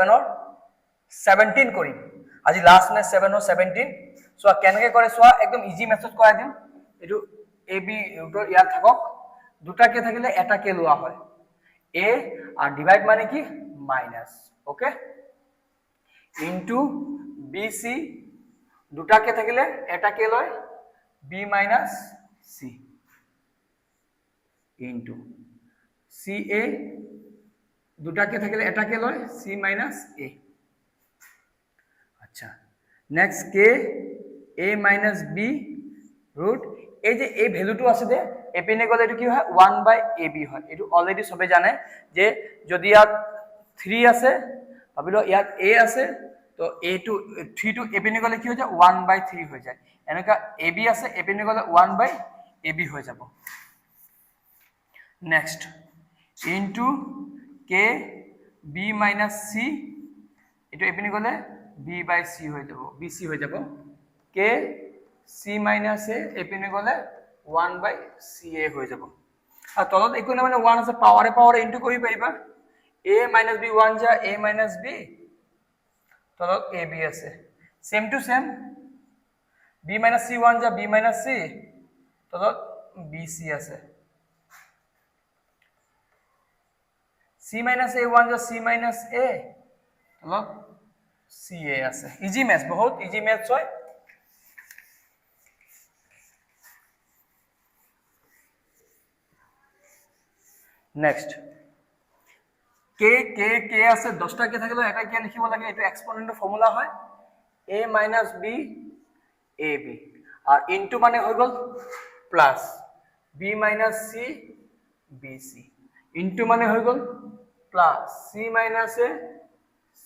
7 17 কৰিম আজি লাষ্ট নে 7 or 17 সো কেনেকৈ কৰে সোৱা একদম ইজি মেথড কৰাই দিম এটো এ বি ৰুটৰ ইয়াত থাকক দুটাকে থাকিলে এটাকে লোৱা হয় a আর ডিভাইড মানে কি মাইনাস ওকে ইনটু bc দুটাকে থাকিলে এটাকে লয় b minus c into ca দুটাকে থাকিলে এটাকে লয় c minus a আচ্ছা next k a minus b root এই যে এই ভ্যালুটো আছে দে এপিনে গলে এটো কি হয় 1/ab হয় এটো অলরেডি সবে জানে যে যদি ইয়াত 3 আছে ভাবিলো ইয়াত a আছে তো a টু 3 টু এপিনে গলে কি হৈ যায় 1/3 হৈ যায় এনেকা ab আছে এপিনে গলে 1/ab হৈ যাব next into k b minus c এটো এপিনে গলে b/c হৈ যাব bc হৈ যাব k c minus a এপিনে গলে 1/ca হৈ যাব আর তলত একো না মানে 1 আছে পাওয়ারে ইনটু কৰি পাৰিবা a minus b 1 যা a minus b তলত ab আছে same to same b minus c 1 যা b minus c তলত bc আছে c minus a 1 যা c minus a তলত ca আছে ইজি ম্যাথ বহুত ইজি ম্যাথ হয় নেক্সট k আছে 10টা কে থাকিলে এটা কি লিখিব লাগে এটা এক্সপোনেন্টের ফর্মুলা হয় a minus b ab আর ইনটু মানে হৈ গল plus b minus c bc into মানে হৈ গল plus c minus a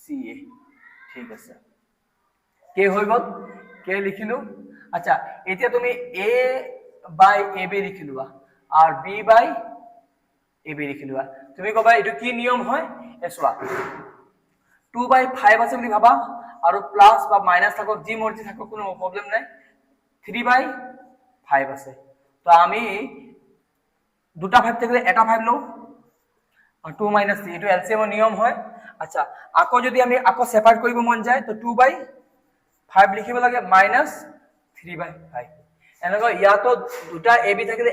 ca ঠিক আছে k হৈ গল k লিখিলো আচ্ছা এতিয়া তুমি a by ab লিখিলুৱা আৰ b by ab লিখিলুৱা তুমি কবা এটো কি নিয়ম হয় এসোৱা 2/5 আছে বুলি ভাবা আৰু প্লাস বা মাইনাস থাকক জি মর্জি থাকক কোনো প্রবলেম নাই 3/5 আছে তো আমি দুটা 5 থাকলে এটা 5 লও আর 2 - 3 এটো এলসিএম নিয়ম হয় আচ্ছা আকো যদি আমি আকো সেপারেট কৰিব মন যায় তো 2/5 লিখিব লাগে -3/5 এনেকৈ ইয়াতো দুটা ab থাকিলে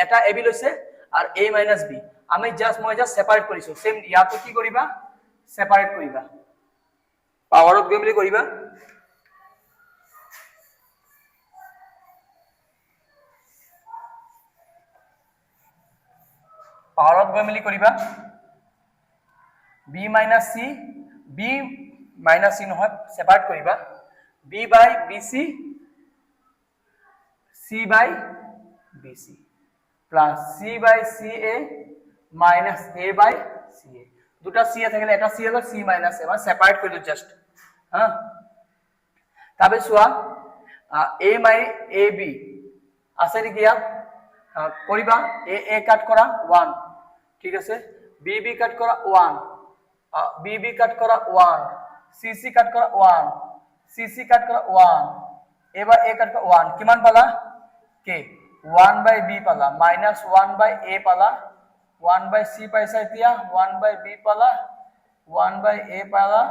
এটা ab লৈছে আর a minus b আমি মই জাস্ট সেপারেট কৰিছো সেম ইয়াতো কি কৰিবা সেপাৰেট কৰিবা পাওয়াৰত গৈ বুলি কৰিবা পাওয়াৰত গৈ মিলি কৰিবা b minus c নহয় সেপাৰেট কৰিবা b by bc c by bc plus c by ca minus a by ca দুটা c থাকিলে এটা c হলো c minus a মানে সেপারেট কৰিলো জাস্ট হ্যাঁ তবে সোয়া a by ab আছে নেকি ইয়াত কৰিবা a কাট কৰা 1 ঠিক আছে b কাট কৰা 1 b কাট কৰা 1 c কাট কৰা 1 c কাট কৰা 1 এবাৰ a কাট কৰা 1 কিমান পালা k 1/b পালা -1/a পালা 1/c পাইছা এতিয়া 1/b পালা 1/a পালা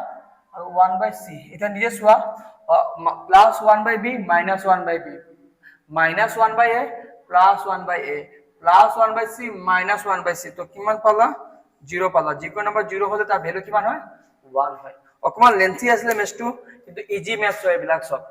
আৰু 1/c এটা নিজে সোৱা +1/b -1/b -1/a +1/a +1/c -1/c তো কিমান পালা 0 পালা যিকোনো নাম্বার 0 হলে তাৰ ভ্যালু কিমান হয় 1 হয় অকমান লেন্থি আসলে মেথটো কিন্তু ইজি ম্যাথছ হয় এবিলাক সব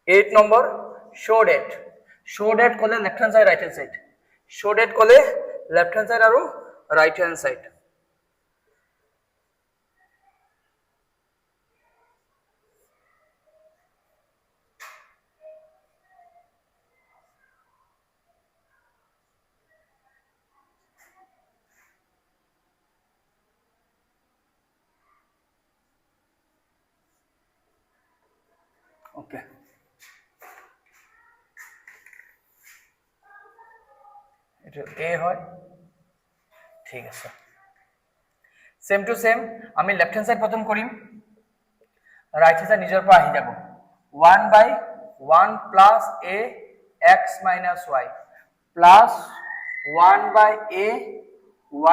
eight number show date কলে left hand side right hand side show date কলে left hand side আৰু right hand side okay এটা a হয় ঠিক আছে সেম টু সেম আমি লেফট হ্যান্ড সাইড প্রথম করিম ৰাইট হেণ্ড সাইড নিজৰ পৰা আহি যাব 1/1 plus a x minus y plus 1/a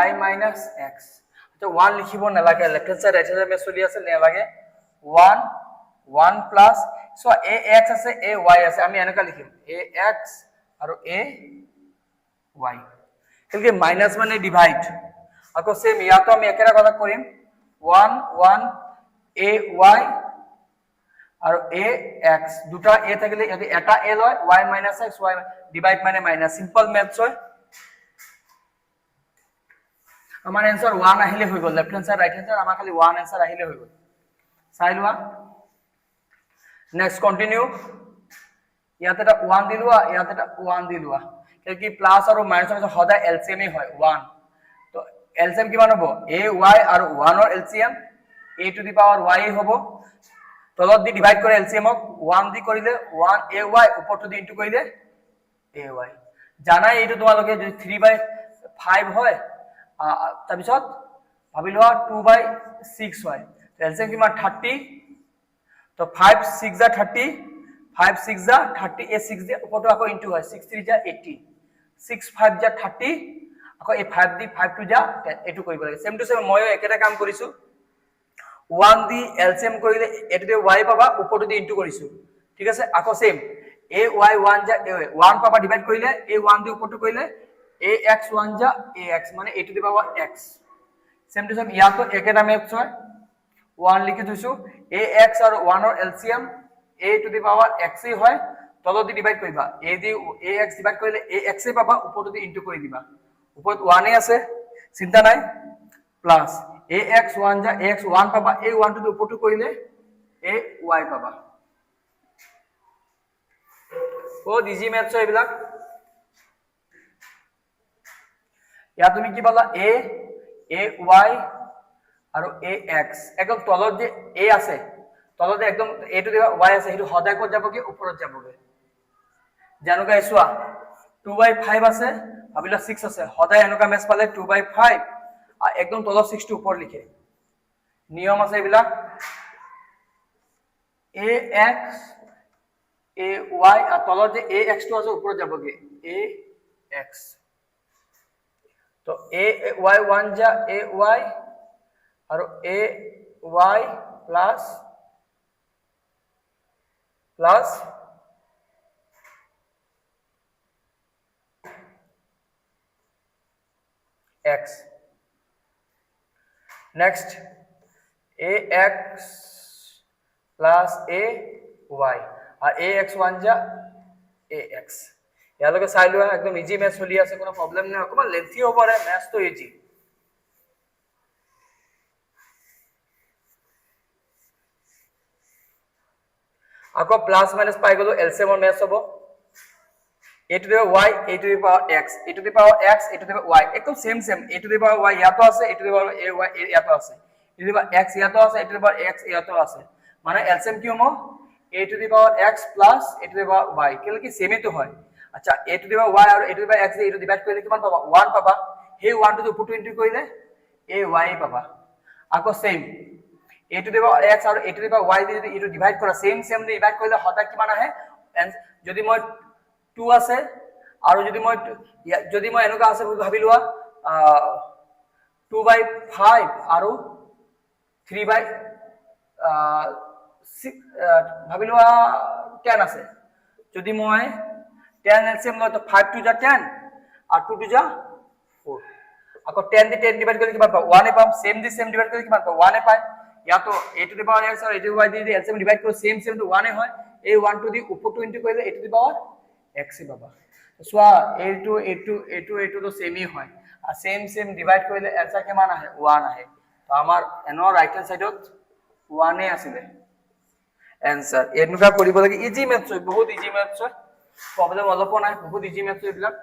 y minus x তো 1 লিখিব নালাগে left hand side right hand side চলি আছে নালাগে 1 প্লাছ সো a x আছে a y আছে আমি এনেকা লিখিম a x আৰু a y কেলকে মাইনাস মানে ডিভাইড আকৌ সেম ইয়াতো আমি একেটা কথা কৰিম 1 a y আৰু a x দুটা a থাকিলে যদি এটা a লয় y minus x y divide মানে মাইনাস সিম্পল ম্যাথছ হয় আমাৰ आंसर 1 আহিলে হৈ গল left hand side right hand side আমাৰ খালি 1 आंसर আহিলে হৈ গল চাই লোৱা নেক্সট কন্টিনিউ ইয়াতে এটা 1 দিলুৱা ইয়াতে এটা 1 দিলুৱা কি প্লাস আৰু মাইনাস এর সদায় এলসিএম হয় 1 তো এলসিএম কিমান হ'ব a y আৰু 1 ৰ LCM a to the power y হ'ব তলত দি ডিভাইড কৰে এলসিএম ক 1 দি কৰিলে 1 a y ওপৰটো দি ইনটু কৰিলে a y জানাই এইটো তোমালোকে যদি 3/5 হয় তাৰ পিছত ভাবি লোৱা 2/6 হয় এলসিএম কিমান 30 তো 5 6 যা 30 5 6 যা 30 a 6 দি ওপৰটো আকৌ ইনটু হয় 6 3 যা 80 6 5 যা 30 আকৌ এই 5 দি 5 2 যা এটু কৰিব লাগে সেম টু সেম মই একেটা কাম কৰিছো 1 দি এলসিএম কৰিলে এটুতে y পাবা ওপৰটো দি ইনটু কৰিছো ঠিক আছে আকৌ সেম a y 1 যা 1 পাবা ডিভাইড কৰিলে a 1 দি ওপৰটো কৰিলে a x 1 যা a x মানে a to the power x same to same ইয়াতো একেটা ম্যাথছ হয় 1 লিখি দিছো a x আৰু 1 ৰ LCM a to the power x এ হয় তলত দি ডিভাইড কৰিবা a the a x divide কৰিলে a x এ পাবা ওপৰটো দি ইনটু কৰি দিবা ওপৰত 1 এ আছে চিন্তা নাই প্লাস a x 1 যা a x 1 পাবা a 1 টু দি ওপৰটো কৰিলে a y পাবা ও ইজি ম্যাথছ হয় এইবিলাক ইয়া তুমি কি পালা a y আৰু a x একদম তলত যে a আছে তলতে একদম a টু দি y আছে হেতু সদায় ক'ত যাবগে ওপৰত যাবগে জানো গাইছ চোৱা 2/5 আছে ভাবিলা 6 আছে সদায় এনেকা মেছ পালে 2/5 আর একদম তলত 6 টু ওপৰ লিখে নিয়ম আছে এইবিলাক ax ay আৰ তলত যে ax টু আছে ওপৰত যাবগে ax তো ay 1 যা ay আৰু ay plus x next ax plus ay R ax1 যা ax ইয়ালৈকে চাই লোৱা একদম ইজি ম্যাথ চলি আছে কোনো প্ৰবলেম নাই অকমান লেন্থি হ'ব পাৰে ম্যাথ তো ইজি আকৌ প্লাস মাইনাস পাই গলো এলসিএম ৰ ম্যাথ হ'ব a to the y a to the power x a to the power x a to the power y একদম same a to the power y ইয়াতো আছে a to the power a y ইয়াতো আছে a to the power x ইয়াতো আছে a to the power x ইয়াতো আছে মানে এলসিএম কি হ'ব a to the power x plus a to the power y কেলে কি সেমে তো হয় আচ্ছা a to the power y আৰু a to the power x এটো ডিভাইড কৰিলে কিমান পাবা 1 পাবা সেই 1 টু ওপৰটো ইনটু কৰিলে a y পাবা আকৌ same a to the power x আৰু a to the power y যদি এটো ডিভাইড কৰা সেম দি ডিভাইড কৰিলে হতা কিমান আহে যদি মই 2 আছে আৰু যদি মই এনেকা আছে ভাবি লোৱা 2/5 আৰু 3/6 ভাবি লোৱা 10 আছে যদি মই 10 এলসিএম লয় তো 5 টু যা 10 আর 2 টু যা 4 আকৌ 10 দি 10 ডিভাইড কৰিলে কিমান পাম 1 এ পাম সেম দি সেম ডিভাইড কৰিলে কিমান পাম 1 এ পাই या तो a to the power x और a to the power y the LCM divide কৰি সেম তো 1 এ হয় এই 1 টু দি ওপৰটো ইনটু কৰিলে a to the power x এ পাবা সোয়া a2 তো সেমই হয় আর সেম ডিভাইড কৰিলে आंसर কিমান আহে 1 আহে তো আমাৰ এনৰ ৰাইট হ্যান্ড সাইডত 1 এ আছিলে आंसर এনেকা কৰিব লাগে ইজি ম্যাথছ বহুত ইজি ম্যাথছ প্ৰবলেম অলপ নাই বহুত ইজি ম্যাথছ এইবিলাক